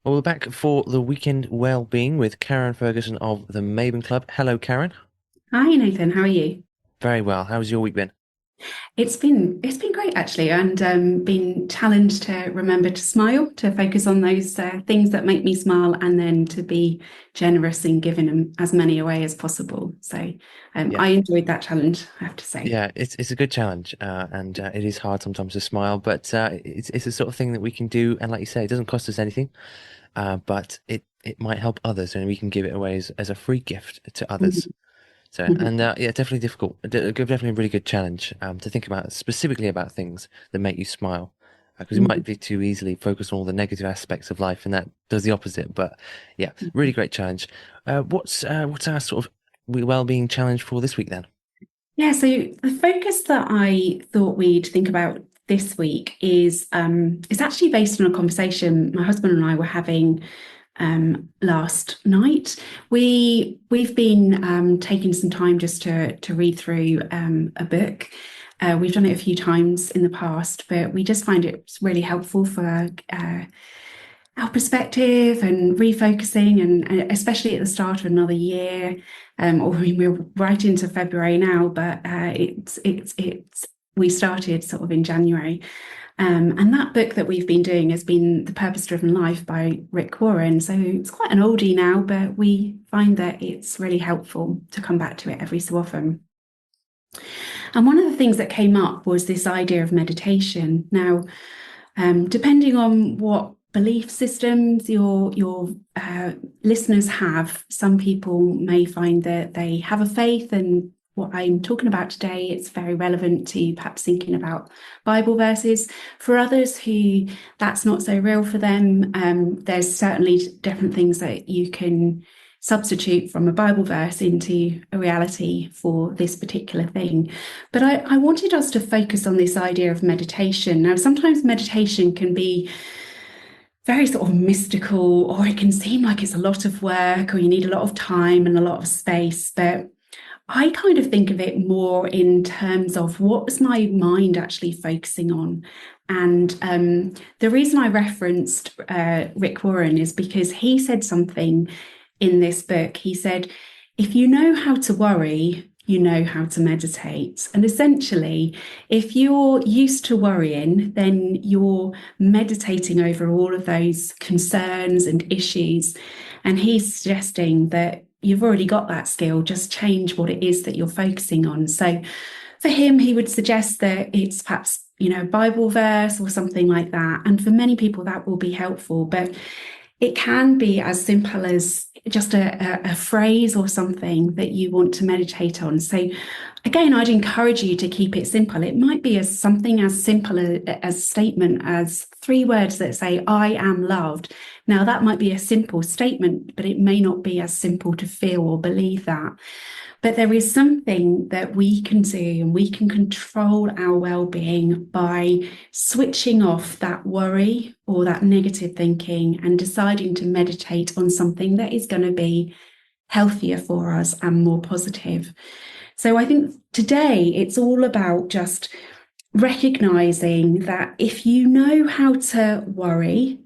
Well, we're back for the weekend well-being with Karen Ferguson of the Maven Club. Hello, Karen. Hi Nathan, how are you? Very well. How's your week been? It's been great actually, and been challenged to remember to smile, to focus on those things that make me smile, and then to be generous in giving them as many away as possible. So Yeah, I enjoyed that challenge, I have to say. yeah, it's a good challenge, and it is hard sometimes to smile, but it's the sort of thing that we can do, and like you say, it doesn't cost us anything, but it might help others, and we can give it away as a free gift to others. Mhm. So, Mhm. and yeah, definitely difficult. Definitely a really good challenge to think about specifically about things that make you smile, because we might Mhm. be too easily focused on all the negative aspects of life, and that does the opposite. But yeah, really great challenge. What's our sort of well-being challenge for this week then? Yeah, so the focus that I thought we'd think about this week is it's actually based on a conversation my husband and I were having last night. We've been taking some time just to read through a book. We've done it a few times in the past, but we just find it really helpful for our perspective and refocusing, and especially at the start of another year. Or I mean, we're right into February now, but it's we started sort of in January. And that book that we've been doing has been The Purpose-Driven Life by Rick Warren. So it's quite an oldie now, but we find that it's really helpful to come back to it every so often. And one of the things that came up was this idea of meditation. Now, depending on what belief systems your listeners have, some people may find that they have a faith, and what I'm talking about today, it's very relevant to perhaps thinking about Bible verses. For others who that's not so real for them, there's certainly different things that you can substitute from a Bible verse into a reality for this particular thing. But I wanted us to focus on this idea of meditation. Now, sometimes meditation can be very sort of mystical, or it can seem like it's a lot of work, or you need a lot of time and a lot of space. But I kind of think of it more in terms of what is my mind actually focusing on. And the reason I referenced Rick Warren is because he said something in this book. He said, if you know how to worry, you know how to meditate. And essentially, if you're used to worrying, then you're meditating over all of those concerns and issues. And he's suggesting that you've already got that skill, just change what it is that you're focusing on. So for him, he would suggest that it's perhaps, a Bible verse or something like that. And for many people, that will be helpful. But it can be as simple as just a phrase or something that you want to meditate on. So, again, I'd encourage you to keep it simple. It might be as something as simple as a statement as three words that say, I am loved. Now, that might be a simple statement, but it may not be as simple to feel or believe that. But there is something that we can do, and we can control our well-being by switching off that worry or that negative thinking and deciding to meditate on something that is going to be healthier for us and more positive. So I think today it's all about just recognizing that if you know how to worry,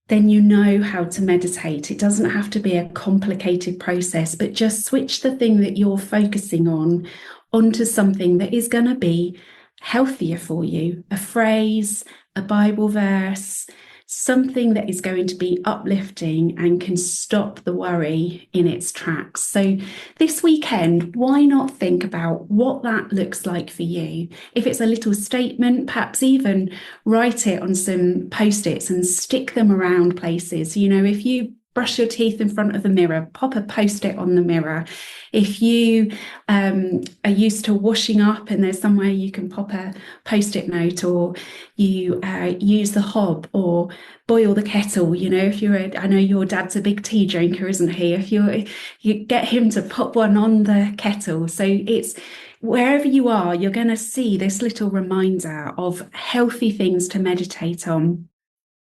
then you know how to meditate. It doesn't have to be a complicated process, but just switch the thing that you're focusing on onto something that is going to be healthier for you. A phrase, a Bible verse, something that is going to be uplifting and can stop the worry in its tracks. So this weekend, why not think about what that looks like for you? If it's a little statement, perhaps even write it on some post-its and stick them around places. If you brush your teeth in front of the mirror, pop a post-it on the mirror. If you are used to washing up and there's somewhere you can pop a post-it note, or you use the hob or boil the kettle. If I know your dad's a big tea drinker, isn't he? If you get him to pop one on the kettle. So it's wherever you are, you're going to see this little reminder of healthy things to meditate on.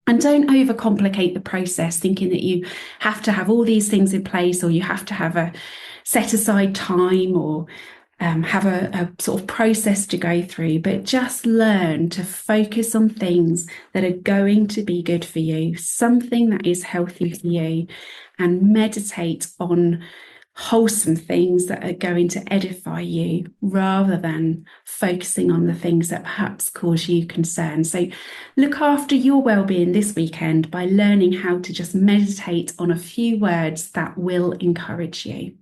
And don't overcomplicate the process, thinking that you have to have all these things in place, or you have to have a set aside time, or have a sort of process to go through, but just learn to focus on things that are going to be good for you, something that is healthy for you, and meditate on wholesome things that are going to edify you rather than focusing on the things that perhaps cause you concern. So look after your well-being this weekend by learning how to just meditate on a few words that will encourage you.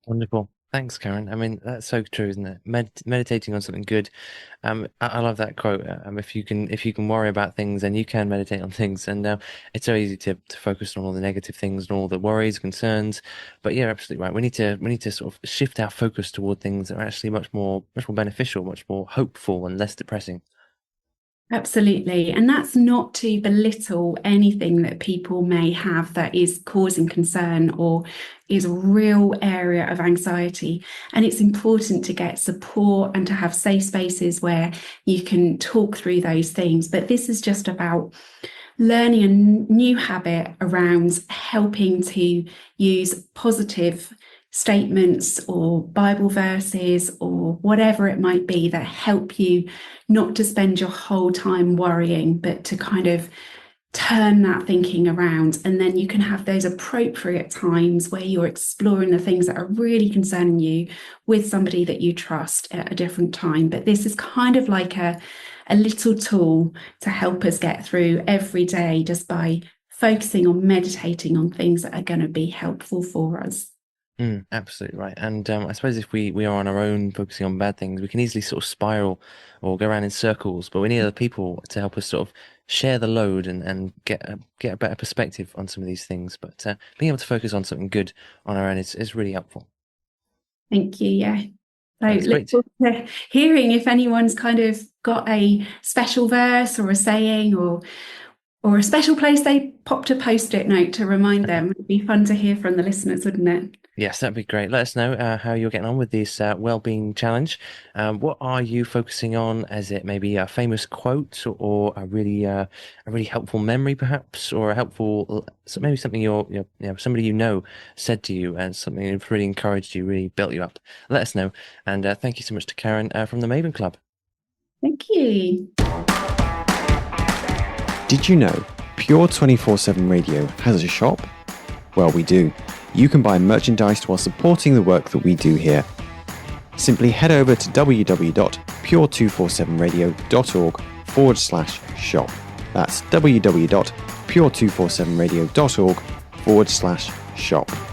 Wonderful. Thanks, Karen. I mean, that's so true, isn't it? Meditating on something good. I love that quote. If you can worry about things, then you can meditate on things. And it's so easy to focus on all the negative things and all the worries, concerns. But yeah, absolutely right. We need to sort of shift our focus toward things that are actually much more beneficial, much more hopeful, and less depressing. Absolutely. And that's not to belittle anything that people may have that is causing concern or is a real area of anxiety. And it's important to get support and to have safe spaces where you can talk through those things. But this is just about learning a new habit around helping to use positive statements or Bible verses or whatever it might be that help you not to spend your whole time worrying, but to kind of turn that thinking around. And then you can have those appropriate times where you're exploring the things that are really concerning you with somebody that you trust at a different time. But this is kind of like a little tool to help us get through every day just by focusing on meditating on things that are going to be helpful for us. Absolutely right. And I suppose if we are on our own focusing on bad things, we can easily sort of spiral or go around in circles. But we need other people to help us sort of share the load and get a better perspective on some of these things. But being able to focus on something good on our own is really helpful. Thank you. Yeah. So That's look great. forward to hearing if anyone's kind of got a special verse or a saying or a special place they popped a post-it note to remind them. It'd be fun to hear from the listeners, wouldn't it? Yes, that'd be great. Let us know how you're getting on with this well-being challenge. What are you focusing on? Is it maybe a famous quote or a really helpful memory, perhaps, or a helpful so maybe something somebody you know said to you and something that really encouraged you, really built you up. Let us know. And thank you so much to Karen from the Maven Club. Thank you. Did you know Pure 24/7 Radio has a shop? Well, we do. You can buy merchandise while supporting the work that we do here. Simply head over to www.pure247radio.org/shop. That's www.pure247radio.org/shop.